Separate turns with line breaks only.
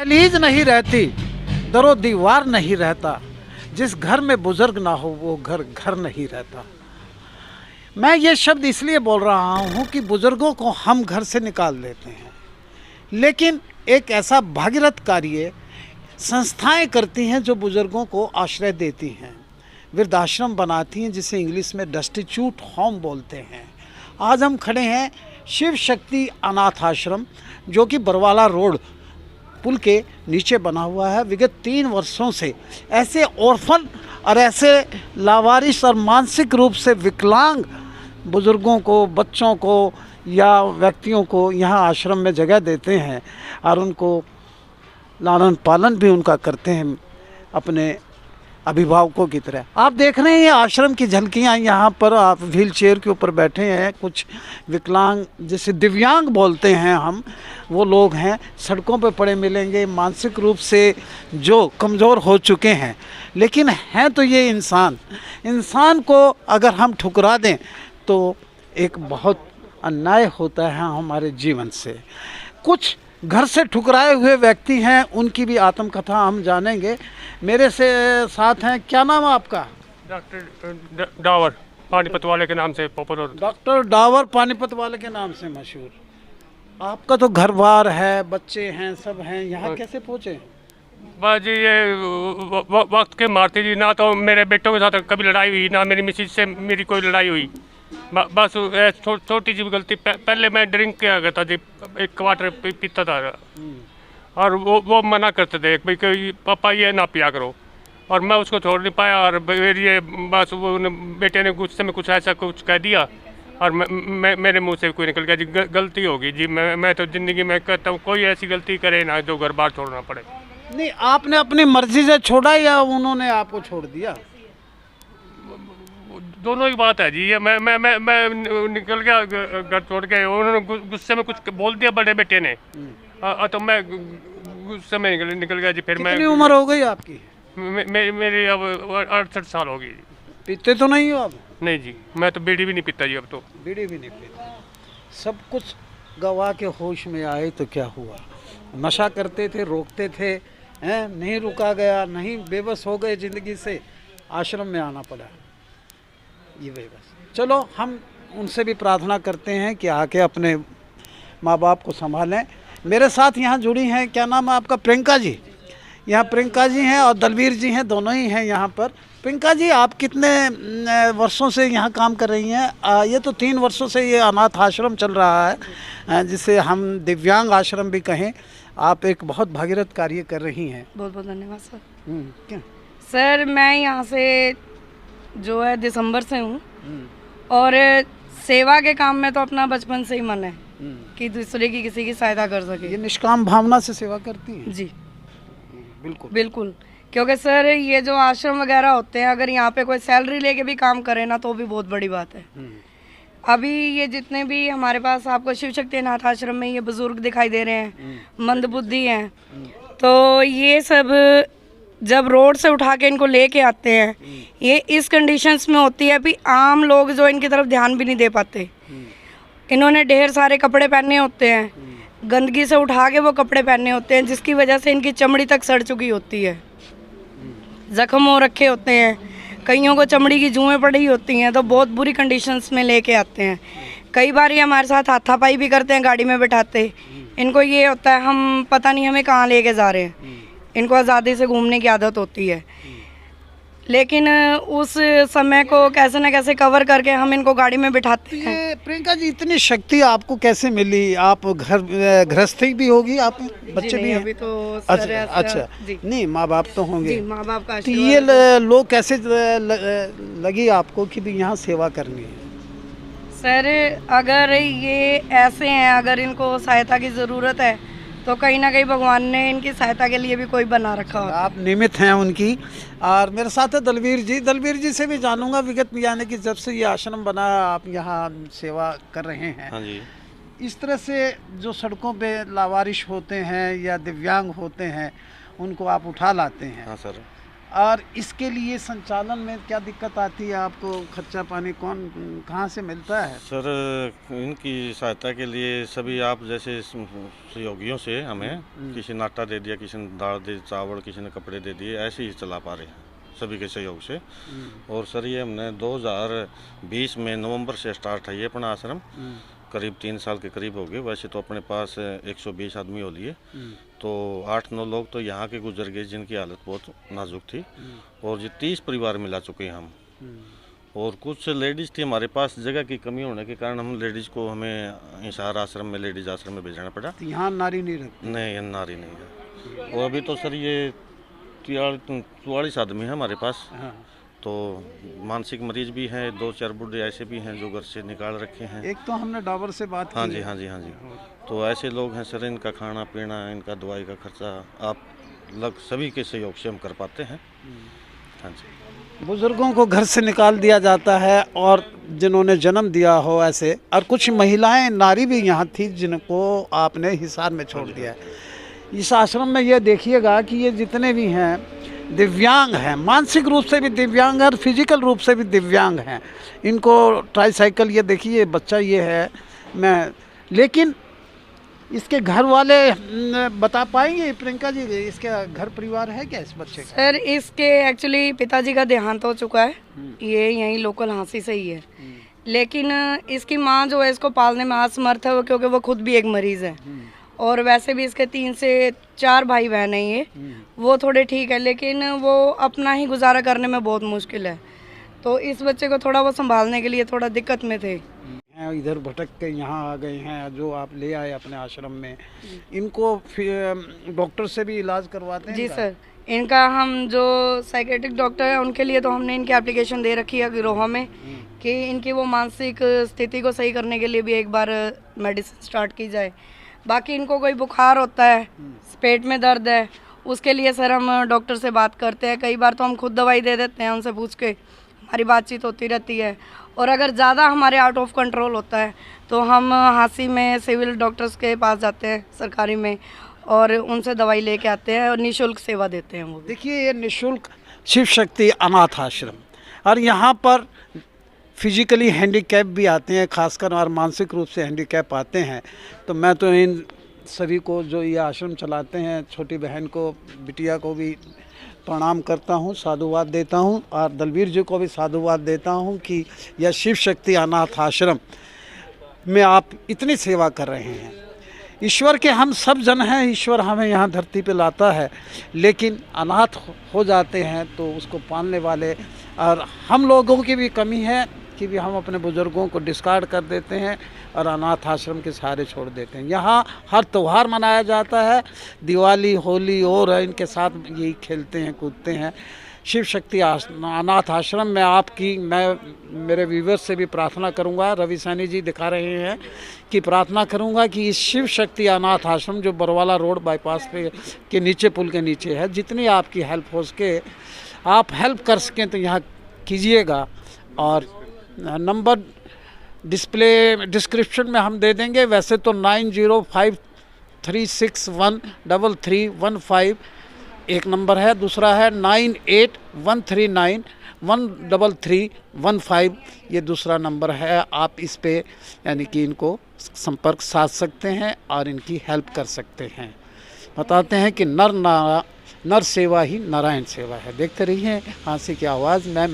दहलीज नहीं रहती, दरो दीवार नहीं रहता, जिस घर में बुजुर्ग ना हो वो घर घर नहीं रहता। मैं ये शब्द इसलिए बोल रहा हूँ कि बुजुर्गों को हम घर से निकाल देते हैं, लेकिन एक ऐसा भागीरथ कार्य संस्थाएं करती हैं जो बुजुर्गों को आश्रय देती हैं, वृद्धाश्रम बनाती हैं, जिसे इंग्लिश में डेस्टिट्यूट होम बोलते हैं। आज हम खड़े हैं शिव शक्ति अनाथ आश्रम, जो कि बरवाला रोड पुल के नीचे बना हुआ है। विगत 3 वर्षों से ऐसे ऑर्फन और ऐसे लावारिस और मानसिक रूप से विकलांग बुज़ुर्गों को, बच्चों को या व्यक्तियों को यहाँ आश्रम में जगह देते हैं और उनको लालन पालन भी उनका करते हैं अपने अभिभावकों की तरह। आप देख रहे हैं ये आश्रम की झलकियाँ। यहाँ पर आप व्हील चेयर के ऊपर बैठे हैं, कुछ विकलांग जिसे दिव्यांग बोलते हैं हम, वो लोग हैं, सड़कों पे पड़े मिलेंगे, मानसिक रूप से जो कमज़ोर हो चुके हैं, लेकिन हैं तो ये इंसान को अगर हम ठुकरा दें तो एक बहुत अन्याय होता है हमारे जीवन से। कुछ घर से ठुकराए हुए व्यक्ति हैं, उनकी भी आत्मकथा हम जानेंगे। मेरे से साथ हैं, क्या नाम है आपका?
डॉक्टर डावर, पानीपत वाले के नाम से पॉपुलर।
डॉक्टर डावर पानीपत वाले के नाम से मशहूर। आपका तो घर बार है, बच्चे हैं, सब हैं, यहाँ कैसे पहुँचे?
बस जी ये वक्त के मारते जी, ना तो मेरे बेटों के साथ कभी लड़ाई हुई, ना मेरी मिसेज से मेरी कोई लड़ाई हुई। बस छोटी सी गलती, पहले मैं ड्रिंक किया करता जी, 1 क्वार्टर पीता था और वो मना करते थे भाई पापा ये ना पिया करो, और मैं उसको छोड़ नहीं पाया। और फिर ये बस वो बेटे ने गुस्से में कुछ ऐसा कुछ कह दिया और मेरे मुंह से कोई निकल गया जी, गलती होगी जी। मैं तो ज़िंदगी में कहता हूँ कोई ऐसी गलती करे ना जो घर बार छोड़ना पड़े।
नहीं, आपने अपनी मर्जी से छोड़ा या उन्होंने आपको छोड़ दिया?
दोनों ही बात है जी। ये मैं निकल गया घर छोड़ के, उन्होंने गुस्से में कुछ बोल दिया बड़े बेटे ने, तो मैं गुस्से में निकल गया जी। फिर मैं,
कितनी उम्र हो गई आपकी?
मेरी अब 68 साल हो गई।
पीते तो नहीं हो अब?
नहीं जी, मैं तो बीड़ी भी नहीं पीता जी अब तो।
बीड़ी भी नहीं पीता। सब कुछ गवा के होश में आए तो क्या हुआ? नशा करते थे, रोकते थे, हैं, नहीं रुका गया, नहीं, बेबस हो गए ज़िंदगी से, आश्रम में आना पड़ा। ये बेबस। चलो हम उनसे भी प्रार्थना करते हैं कि आके अपने माँ बाप को संभालें। मेरे साथ यहाँ जुड़ी हैं, क्या नाम है आपका? प्रियंका जी। यहाँ प्रियंका जी हैं और दलवीर जी हैं, दोनों ही हैं यहाँ पर। प्रियंका जी, आप कितने वर्षों से यहाँ काम कर रही हैं? ये तो 3 वर्षों से ये अनाथ आश्रम चल रहा है, जिसे हम दिव्यांग आश्रम भी कहें। आप एक बहुत भागीरथ कार्य कर रही हैं।
बहुत बहुत धन्यवाद सर।
क्या
सर मैं यहाँ से जो है दिसंबर से हूँ, और सेवा के काम में तो अपना बचपन से ही मन है कि दूसरे की किसी की सहायता कर सके।
ये निष्काम भावना से सेवा करती हैं?
जी
बिल्कुल
बिल्कुल, क्योंकि सर ये जो आश्रम वगैरह होते हैं, अगर यहाँ पे कोई सैलरी लेके भी काम करे ना तो भी बहुत बड़ी बात है। अभी ये जितने भी हमारे पास आपको शिव शक्ति अनाथ आश्रम में ये बुजुर्ग दिखाई दे रहे हैं, मंदबुद्धि हैं, तो ये सब जब रोड से उठा के इनको लेके आते हैं, ये इस कंडीशंस में होती है कि आम लोग जो इनकी तरफ ध्यान भी नहीं दे पाते। इन्होंने ढेर सारे कपड़े पहने होते हैं, गंदगी से उठा के वो कपड़े पहने होते हैं, जिसकी वजह से इनकी चमड़ी तक सड़ चुकी होती है, जख्म हो रखे होते हैं, कईयों को चमड़ी की जुएँ पड़ी होती हैं, तो बहुत बुरी कंडीशंस में लेके आते हैं। कई बार ये हमारे साथ हाथापाई भी करते हैं गाड़ी में बैठाते। इनको ये होता है हम पता नहीं हमें कहाँ लेके जा रहे हैं, इनको आज़ादी से घूमने की आदत होती है, लेकिन उस समय को कैसे न कैसे कवर करके हम इनको गाड़ी में बिठाते हैं।
ये प्रियंका जी, इतनी शक्ति आपको कैसे मिली? आप घर गृहस्थी भी होगी, आप बच्चे भी हैं?
अभी तो
अच्छा अच्छा, नहीं, माँ बाप तो होंगे।
जी, माँ बाप का
तो ये लोग कैसे लगी आपको कि भी यहाँ सेवा करनी है?
सर अगर ये ऐसे हैं, अगर इनको सहायता की ज़रूरत है तो कहीं ना कहीं भगवान ने इनकी सहायता के लिए भी कोई बना रखा होगा।
आप निमित्त हैं उनकी। और मेरे साथ है दलवीर जी। दलवीर जी से भी जानूंगा विगत में, यानी कि जब से ये आश्रम बना आप यहाँ सेवा कर रहे हैं।
हाँ जी।
इस तरह से जो सड़कों पे लावारिश होते हैं या दिव्यांग होते हैं, उनको आप उठा लाते हैं।
हाँ सर।
और इसके लिए संचालन में क्या दिक्कत आती है आपको? खर्चा पानी कौन कहाँ से मिलता है?
सर इनकी सहायता के लिए सभी आप जैसे सहयोगियों से हमें किसी ने आटा दे दिया, किसी ने दाल दे, चावल, किसी ने कपड़े दे दिए, ऐसे ही चला पा रहे हैं सभी के सहयोग से। और सर ये हमने 2020 में नवंबर से स्टार्ट है ये अपना आश्रम, करीब 3 साल के करीब हो गए। वैसे तो अपने पास 120 आदमी हो लिए, तो 8-9 लोग तो यहाँ के गुजर गए जिनकी हालत बहुत नाजुक थी, और ये 30 परिवार मिला चुके हैं हम। और कुछ लेडीज़ थी हमारे पास, जगह की कमी होने के कारण हम लेडीज़ को हमें हिसार आश्रम में, लेडीज़ आश्रम में भेजना पड़ा।
तो यहाँ नारी नहीं रहती?
नहीं, नारी नहीं है। और अभी तो सर ये 44 आदमी है हमारे पास।
हाँ।
तो मानसिक मरीज भी हैं, 2-4 बूढ़े ऐसे भी हैं जो घर से निकाल रखे हैं।
एक तो हमने डाबर से बात
हाँ
की
जी,
है।
हाँ जी, हाँ जी। तो ऐसे लोग हैं सर, इनका खाना पीना, इनका दवाई का खर्चा आप लग सभी के सहयोग से हम कर पाते हैं। हाँ जी।
बुजुर्गों को घर से निकाल दिया जाता है, और जिन्होंने जन्म दिया हो ऐसे, और कुछ महिलाएं, नारी भी यहाँ थी जिनको आपने हिसार में छोड़ दिया है। इस आश्रम में ये देखिएगा कि ये जितने भी हैं दिव्यांग हैं, मानसिक रूप से भी दिव्यांग और फिजिकल रूप से भी दिव्यांग हैं। इनको ट्राईसाइकिल, ये देखिए बच्चा ये है, मैं, लेकिन इसके घर वाले बता पाएंगे प्रियंका जी, इसका घर परिवार है क्या इस बच्चे का?
सर इसके एक्चुअली पिताजी का देहांत हो चुका है, ये यहीं लोकल हाँसी से ही है, लेकिन इसकी माँ जो है इसको पालने में असमर्थ है, क्योंकि वो खुद भी एक मरीज़ है। और वैसे भी इसके 3 से 4 भाई बहन हैं, ये वो थोड़े ठीक है, लेकिन वो अपना ही गुजारा करने में बहुत मुश्किल है। तो इस बच्चे को थोड़ा वो संभालने के लिए थोड़ा दिक्कत में थे।
इधर भटक के यहाँ आ गए हैं, जो आप ले आए अपने आश्रम में, इनको फिर डॉक्टर से भी इलाज करवाते हैं?
जी सर, इनका हम जो साइकेट्रिक डॉक्टर है उनके लिए तो हमने इनकी एप्लीकेशन दे रखी है गिरोह में, कि इनकी वो मानसिक स्थिति को सही करने के लिए भी एक बार मेडिसिन स्टार्ट की जाए। बाकी इनको कोई बुखार होता है, पेट में दर्द है, उसके लिए सर हम डॉक्टर से बात करते हैं। कई बार तो हम खुद दवाई दे देते हैं, उनसे पूछ के हमारी बातचीत होती रहती है। और अगर ज़्यादा हमारे आउट ऑफ कंट्रोल होता है तो हम हाँसी में सिविल डॉक्टर्स के पास जाते हैं, सरकारी में, और उनसे दवाई लेके आते हैं और निःशुल्क सेवा देते हैं वो।
देखिए ये निःशुल्क शिव शक्ति अनाथ आश्रम, और यहाँ पर फिजिकली हैंडीकैप भी आते हैं, खासकर, और मानसिक रूप से हैंडीकैप आते हैं। तो मैं तो इन सभी को जो ये आश्रम चलाते हैं, छोटी बहन को, बिटिया को भी प्रणाम करता हूँ, साधुवाद देता हूँ, और दलवीर जी को भी साधुवाद देता हूँ कि यह शिव शक्ति अनाथ आश्रम में आप इतनी सेवा कर रहे हैं। ईश्वर के हम सब जन हैं, ईश्वर हमें यहाँ धरती पे लाता है, लेकिन अनाथ हो जाते हैं तो उसको पालने वाले, और हम लोगों की भी कमी है कि भी हम अपने बुज़ुर्गों को डिस्कार्ड कर देते हैं और अनाथ आश्रम के सहारे छोड़ देते हैं। यहाँ हर त्यौहार मनाया जाता है, दिवाली, होली, और इनके साथ यही खेलते हैं, कूदते हैं। शिव शक्ति अनाथ आश्रम में आपकी, मैं मेरे व्यूवर्स से भी प्रार्थना करूंगा, रवि सैनी जी दिखा रहे हैं, कि प्रार्थना करूंगा कि इस शिव शक्ति अनाथ आश्रम जो बरवाला रोड बाईपास पे के नीचे, पुल के नीचे है, जितनी आपकी हेल्प हो सके आप हेल्प कर सकें तो यहाँ कीजिएगा। और नंबर डिस्प्ले डिस्क्रिप्शन में हम दे देंगे। वैसे तो 9053613315 एक नंबर है, दूसरा है 9813913315, ये दूसरा नंबर है। आप इस पे यानी कि इनको संपर्क साध सकते हैं और इनकी हेल्प कर सकते हैं। बताते हैं कि नर सेवा ही नारायण सेवा है। देखते रहिए हाँसी की आवाज़। मैं